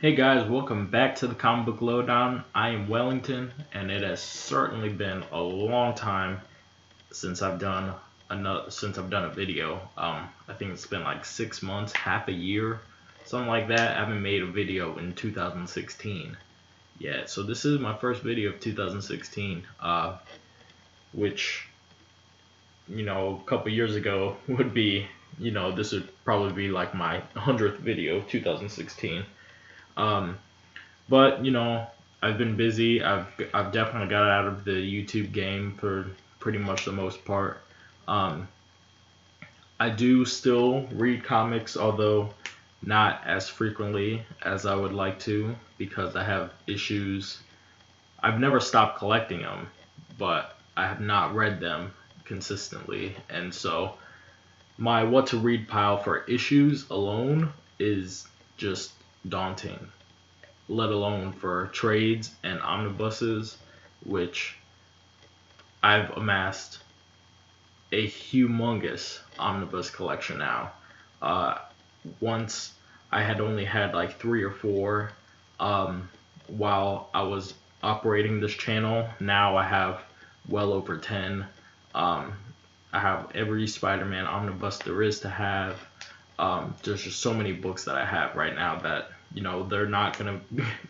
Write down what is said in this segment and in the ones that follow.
Hey guys, welcome back to the Comic Book Lowdown. I am Wellington, and it has certainly been a long time since I've done a video. I think it's been like 6 months, half a year, something like that. I haven't made a video in 2016. Yeah, so this is my first video of 2016, which a couple years ago would be, this would probably be like my 100th video of 2016. But I've been busy. I've definitely got out of the YouTube game for pretty much the most part. I do still read comics, although not as frequently as I would like to because I have issues. I've never stopped collecting them, but I have not read them consistently, and so my what to read pile for issues alone is just daunting, let alone for trades and omnibuses, which I've amassed a humongous omnibus collection now. Once I had only had like 3 or 4 while I was operating this channel. Now I have well over 10. I have every Spider-Man omnibus there is to have. There's just so many books that I have right now that they're not gonna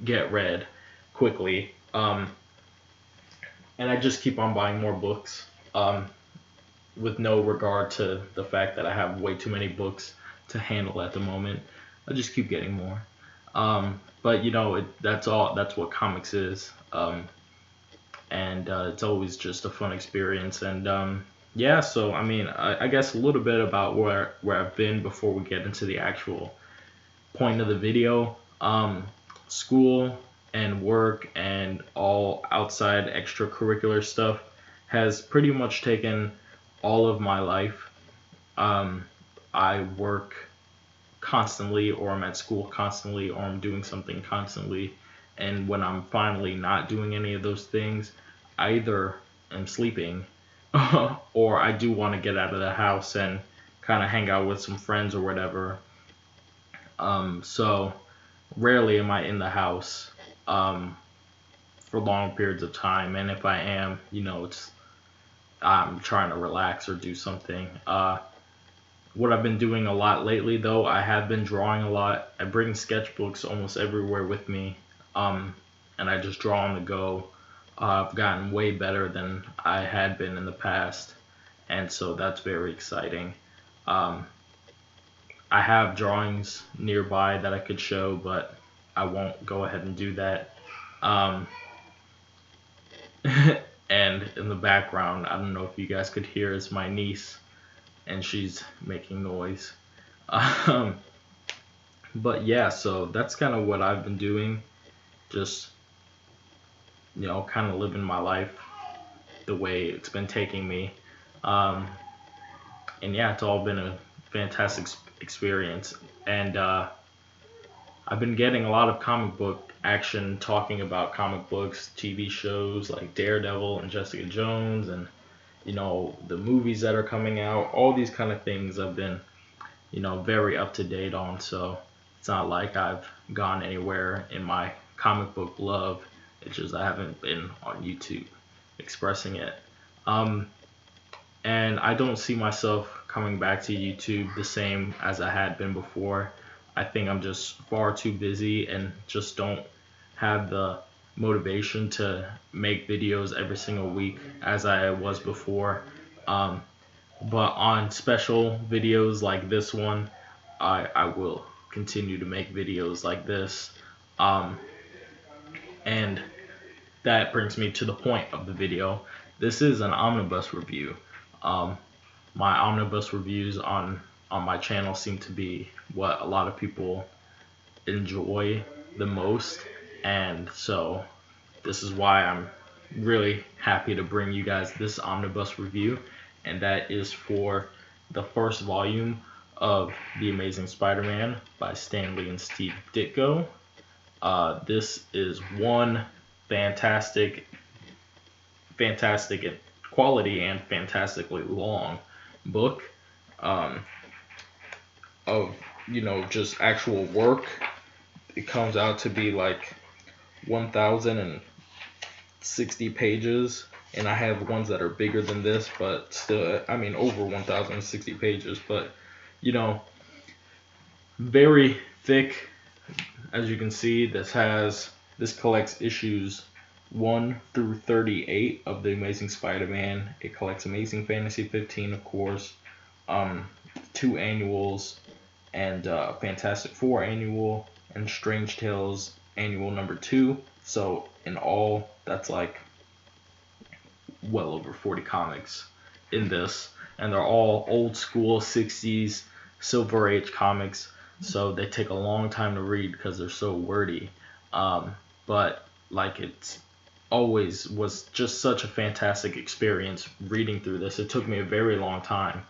get read quickly. And I just keep on buying more books, with no regard to the fact that I have way too many books to handle at the moment. I just keep getting more. But that's all. That's what comics is. And it's always just a fun experience. And yeah, so I guess a little bit about where I've been before we get into the actual point of the video. School and work and all outside extracurricular stuff has pretty much taken all of my life. I work constantly, or I'm at school constantly, or I'm doing something constantly. And when I'm finally not doing any of those things, I either am sleeping or I do want to get out of the house and kind of hang out with some friends or whatever. So rarely am I in the house for long periods of time, and if I am, I'm trying to relax or do something. What I've been doing a lot lately, though, I have been drawing a lot. I bring sketchbooks almost everywhere with me, and I just draw on the go. I've gotten way better than I had been in the past, and so that's very exciting. I have drawings nearby that I could show, but I won't go ahead and do that. And in the background, I don't know if you guys could hear, is my niece, and she's making noise. But yeah, so that's kind of what I've been doing. Just, kind of living my life the way it's been taking me. And yeah, it's all been a fantastic experience. And I've been getting a lot of comic book action, talking about comic books, TV shows like Daredevil and Jessica Jones, and the movies that are coming out. All these kind of things I've been very up to date on. So it's not like I've gone anywhere in my comic book love. It's just I haven't been on YouTube expressing it. And I don't see myself coming back to YouTube the same as I had been before. I think I'm just far too busy and just don't have the motivation to make videos every single week as I was before. But on special videos like this one, I will continue to make videos like this. And that brings me to the point of the video. This is an omnibus review. My omnibus reviews on my channel seem to be what a lot of people enjoy the most, and so this is why I'm really happy to bring you guys this omnibus review, and that is for the first volume of The Amazing Spider-Man by Stan Lee and Steve Ditko. This is one fantastic quality and fantastically long book of just actual work it comes out to be like 1,060 pages, and I have ones that are bigger than this, but still, I mean, over 1,060 pages, but you know, very thick. As you can see, this collects issues 1 through 38 of the Amazing Spider-Man. It collects Amazing Fantasy 15, of course, 2 annuals, and Fantastic Four annual, and Strange Tales annual number 2. So in all, that's like well over 40 comics in this, and they're all old school 60s Silver Age comics, so they take a long time to read because they're so wordy. But like, it's always was just such a fantastic experience reading through this. It took me a very long time.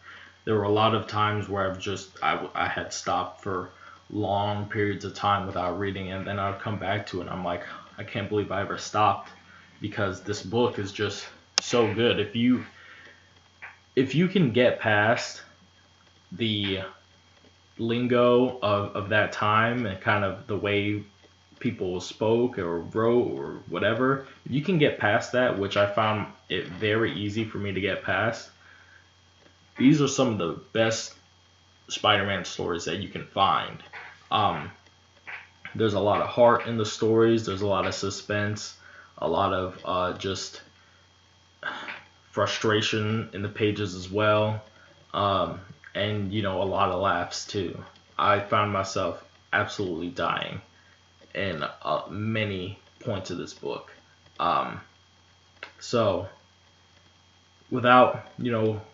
There were a lot of times where I had stopped for long periods of time without reading, and then I'd come back to it and I'm like, I can't believe I ever stopped, because this book is just so good. If you can get past the lingo of that time and kind of the way people spoke or wrote or whatever, you can get past that, which I found it very easy for me to get past. These are some of the best Spider-Man stories that you can find. There's a lot of heart in the stories. There's a lot of suspense, a lot of just frustration in the pages as well, and a lot of laughs too. I found myself absolutely dying in many points of this book. So without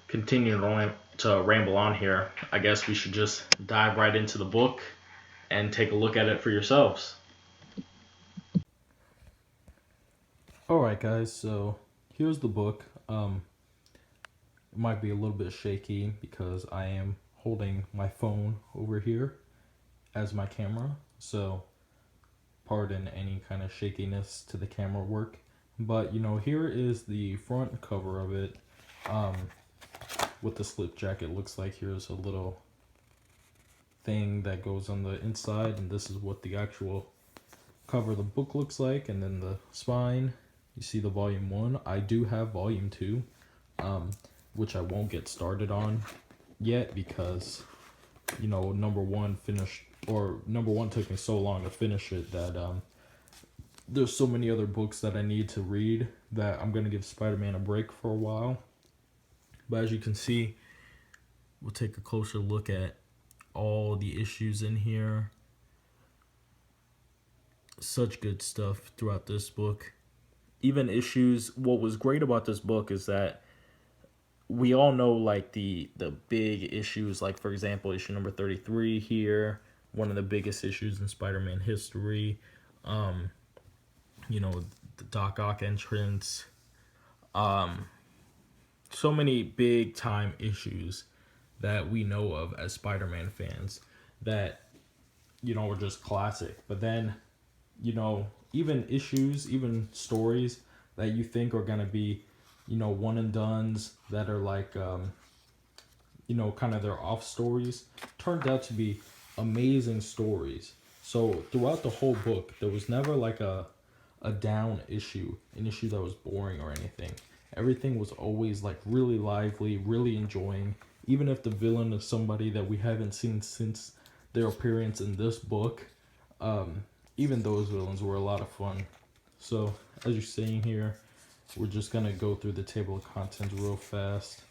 continuing to ramble on here, I guess we should just dive right into the book and take a look at it for yourselves. Alright guys, so here's the book. It might be a little bit shaky because I am holding my phone over here as my camera, so pardon any kind of shakiness to the camera work. But here is the front cover of it, with the slip jacket. Looks like here's a little thing that goes on the inside, and this is what the actual cover of the book looks like. And then the spine, you see the volume 1. I do have volume 2, which I won't get started on yet because number one took me so long to finish it that there's so many other books that I need to read that I'm gonna give Spider-Man a break for a while. But as you can see, we'll take a closer look at all the issues in here. Such good stuff throughout this book. Even issues, what was great about this book is that we all know like the big issues, like for example issue number 33 here, one of the biggest issues in Spider-Man history. The Doc Ock entrance. So many big time issues that we know of as Spider-Man fans that are just classic. But then even issues, even stories that you think are gonna be one and dones that are like kind of their off stories, turned out to be amazing stories. So throughout the whole book, there was never like a down issue, an issue that was boring or anything. Everything was always like really lively, really enjoying. Even if the villain is somebody that we haven't seen since their appearance in this book, even those villains were a lot of fun. So as you're seeing here, we're just gonna go through the table of contents real fast.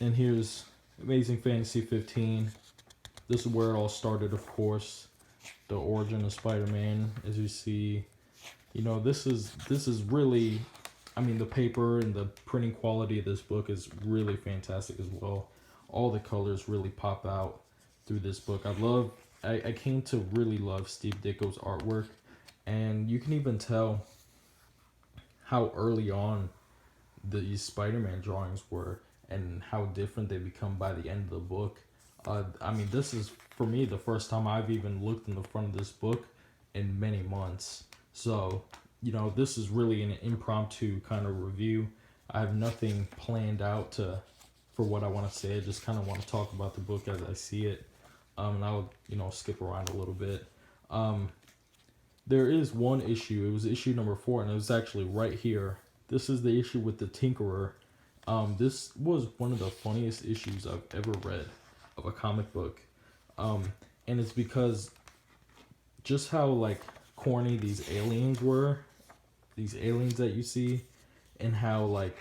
And here's Amazing Fantasy 15. This is where it all started, of course. The origin of Spider-Man. As you see, this is really, the paper and the printing quality of this book is really fantastic as well. All the colors really pop out through this book. I came to really love Steve Ditko's artwork, and you can even tell how early on these Spider-Man drawings were and how different they become by the end of the book. This is, for me, the first time I've even looked in the front of this book in many months. So, this is really an impromptu kind of review. I have nothing planned out for what I want to say. I just kind of want to talk about the book as I see it. And I'll skip around a little bit. There is one issue. It was issue number 4, and it was actually right here. This is the issue with the Tinkerer. This was one of the funniest issues I've ever read of a comic book. And it's because just how like corny these aliens were, these aliens that you see, and how like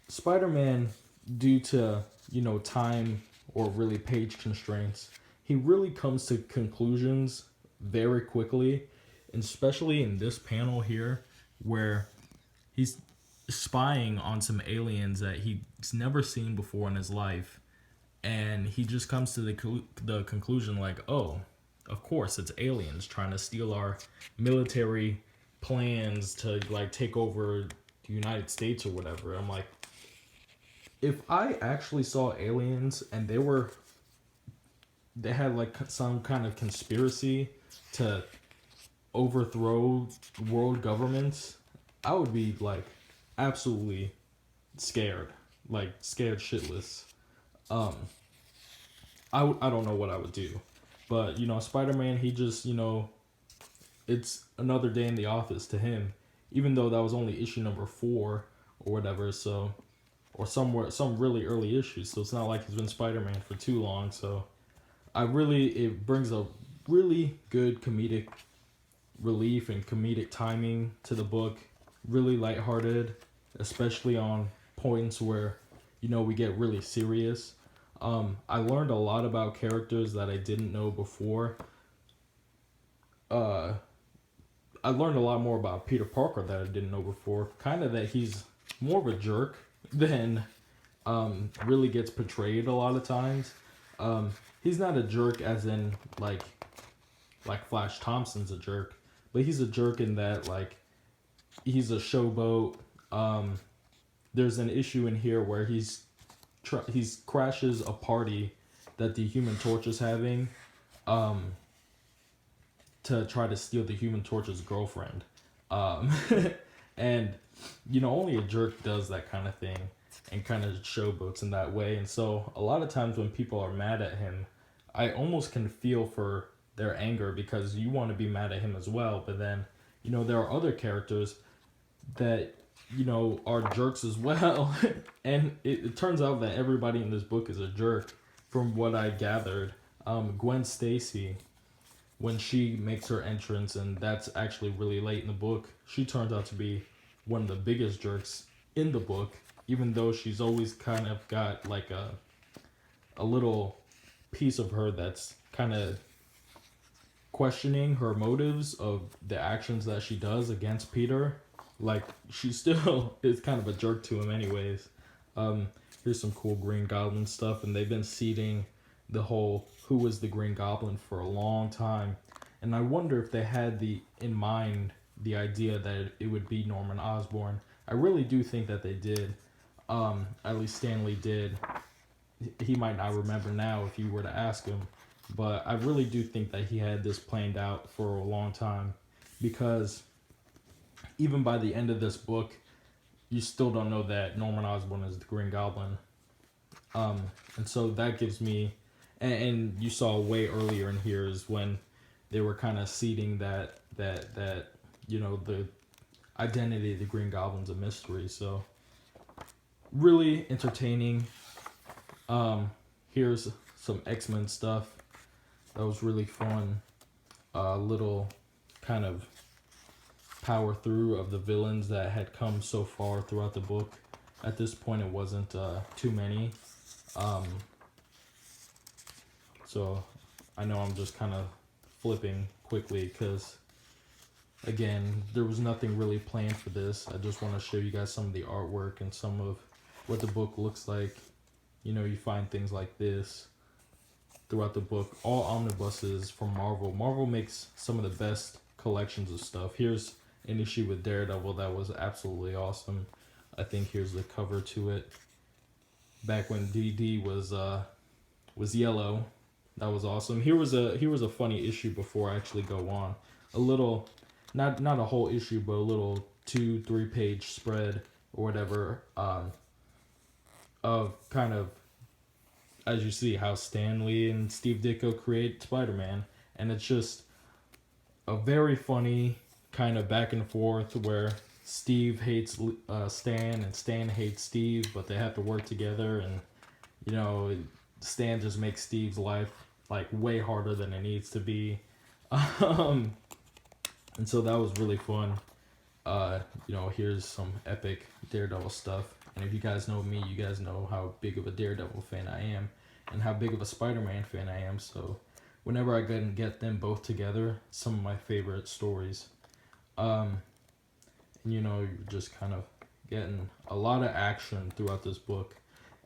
Spider-Man, due to time or really page constraints, he really comes to conclusions very quickly, and especially in this panel here where he's spying on some aliens that he's never seen before in his life, and he just comes to the conclusion like, oh, of course it's aliens trying to steal our military plans to like take over the United States or whatever. I'm like, if I actually saw aliens and they had like some kind of conspiracy to overthrow world governments, I would be like absolutely scared, like scared shitless. I don't know what I would do, but Spider-Man, he just it's another day in the office to him, even though that was only issue number 4 or whatever. So, or some really early issues. So it's not like he's been Spider-Man for too long. So, it brings a really good comedic relief and comedic timing to the book. Really lighthearted, especially on points where we get really serious. I learned a lot about characters that I didn't know before. I learned a lot more about Peter Parker that I didn't know before. Kind of that he's more of a jerk than really gets portrayed a lot of times. He's not a jerk as in like Flash Thompson's a jerk, but he's a jerk in that like he's a showboat. There's an issue in here where he's crashes a party that the Human Torch is having, to try to steal the Human Torch's girlfriend, and only a jerk does that kind of thing and kind of showboats in that way. And so a lot of times when people are mad at him, I almost can feel for their anger, because you want to be mad at him as well. But then there are other characters that are jerks as well. And it turns out that everybody in this book is a jerk from what I gathered. Gwen Stacy, when she makes her entrance, and that's actually really late in the book, she turns out to be one of the biggest jerks in the book, even though she's always kind of got like a little piece of her that's kind of questioning her motives of the actions that she does against Peter. Like, she still is kind of a jerk to him anyways. Here's some cool Green Goblin stuff, and they've been seeding the whole who was the Green Goblin for a long time. And I wonder if they had in mind the idea that it would be Norman Osborn. I really do think that they did. At least Stanley did. He might not remember now if you were to ask him, but I really do think that he had this planned out for a long time, because even by the end of this book, you still don't know that Norman Osborn is the Green Goblin. And so that gives me, and you saw way earlier in here is when they were kind of seeding that the identity of the Green Goblin's a mystery. So really entertaining. Here's some X-Men stuff that was really fun. Little kind of power through of the villains that had come so far throughout the book. At this point, it wasn't too many. So I know I'm just kind of flipping quickly because, again, there was nothing really planned for this. I just want to show you guys some of the artwork and some of what the book looks like. You find things like this throughout the book. All omnibuses from Marvel. Marvel makes some of the best collections of stuff. Here's an issue with Daredevil that was absolutely awesome. I think here's the cover to it. Back when DD was yellow. That was awesome. Here was a funny issue before I actually go on. A little, not a whole issue, but a little 2-3 page spread or whatever, of kind of as you see, how Stan Lee and Steve Ditko create Spider-Man, and it's just a very funny kind of back and forth where Steve hates Stan and Stan hates Steve, but they have to work together, and you know, Stan just makes Steve's life like way harder than it needs to be. And so that was really fun. Here's some epic Daredevil stuff. And if you guys know me, you guys know how big of a Daredevil fan I am and how big of a Spider-Man fan I am. So whenever I can get them both together, some of my favorite stories. You're just kind of getting a lot of action throughout this book.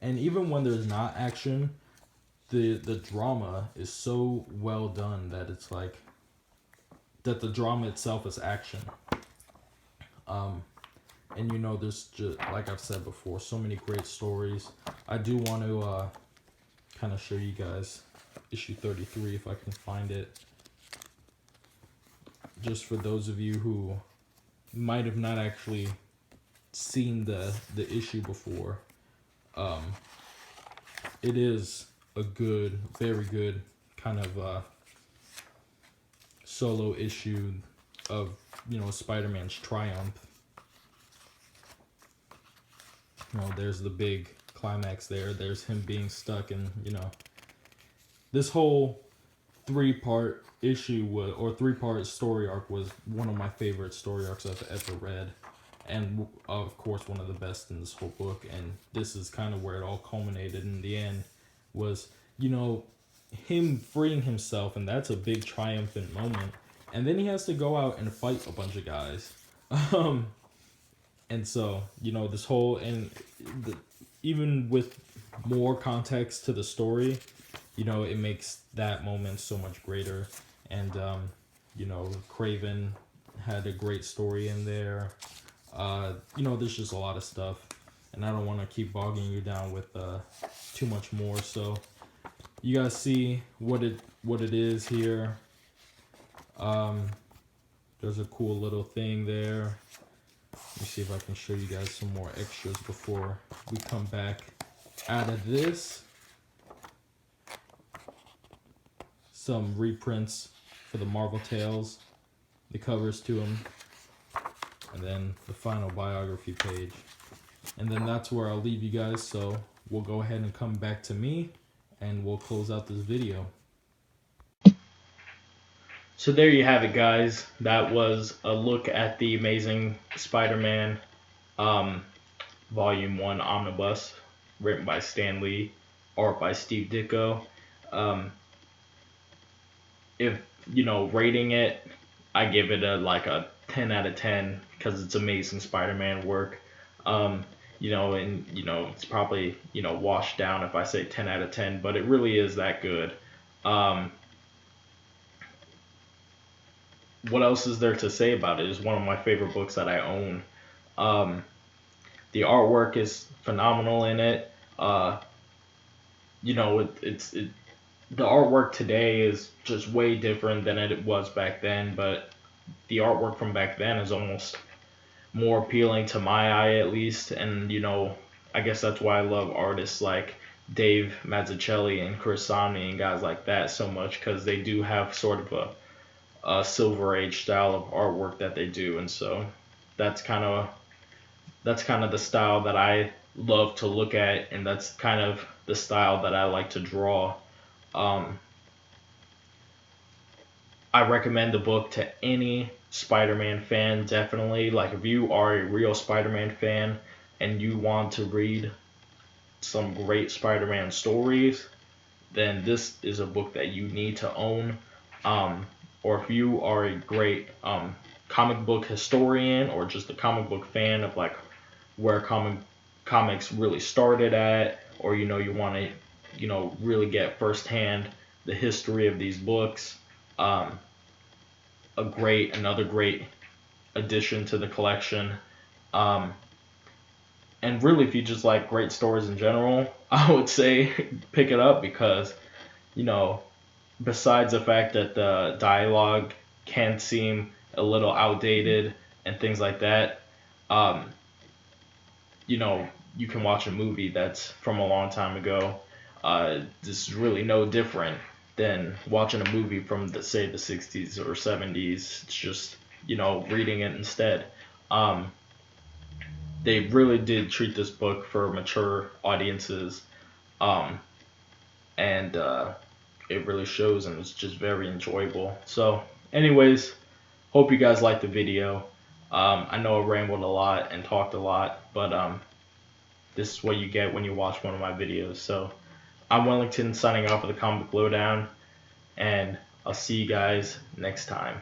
And even when there's not action, the drama is so well done that it's like that the drama itself is action. There's just, like I've said before, so many great stories. I do want to kind of show you guys issue 33 if I can find it. Just for those of you who might have not actually seen the issue before, it is a good, very good kind of solo issue of Spider-Man's Triumph. There's the big climax there. There's him being stuck in, this whole three-part issue or three-part story arc was one of my favorite story arcs I've ever read. And, of course, one of the best in this whole book. And this is kind of where it all culminated in the end was, him freeing himself. And that's a big triumphant moment. And then he has to go out and fight a bunch of guys. And so, this whole, even with more context to the story, it makes that moment so much greater. And, Craven had a great story in there. There's just a lot of stuff. And I don't want to keep bogging you down with too much more. So, you guys see what it is here. There's a cool little thing there. Let me see if I can show you guys some more extras before we come back out of this. Some reprints for the Marvel Tales, the covers to them, and then the final biography page. And then that's where I'll leave you guys, so we'll go ahead and come back to me, and we'll close out this video. So there you have it, guys. That was a look at the Amazing Spider-Man Volume 1 Omnibus, written by Stan Lee, art by Steve Ditko. If, rating it, I give it a 10 out of 10 because it's Amazing Spider-Man work. It's probably, washed down if I say 10 out of 10, but it really is that good. What else is there to say about it? It's one of my favorite books that I own. The artwork is phenomenal in it. The artwork today is just way different than it was back then, but the artwork from back then is almost more appealing to my eye, at least. And I guess that's why I love artists like Dave Mazzucchelli and Chris Samnee and guys like that so much, because they do have sort of a Silver Age style of artwork that they do, and so that's kind of the style that I love to look at, and that's kind of the style that I like to draw. I recommend the book to any Spider-Man fan, definitely. Like, if you are a real Spider-Man fan and you want to read some great Spider-Man stories, then this is a book that you need to own. Or if you are a great comic book historian or just a comic book fan of like where comics really started at, or you want to really get firsthand the history of these books, another great addition to the collection. And really, if you just like great stories in general, I would say pick it up because besides the fact that the dialogue can seem a little outdated and things like that, you can watch a movie that's from a long time ago. This is really no different than watching a movie from the 60s or 70s. It's just, reading it instead. They really did treat this book for mature audiences, um, and it really shows, and it's just very enjoyable. So, anyways, hope you guys liked the video. I know I rambled a lot and talked a lot, but this is what you get when you watch one of my videos. So, I'm Wellington signing off with the Comic Lowdown, and I'll see you guys next time.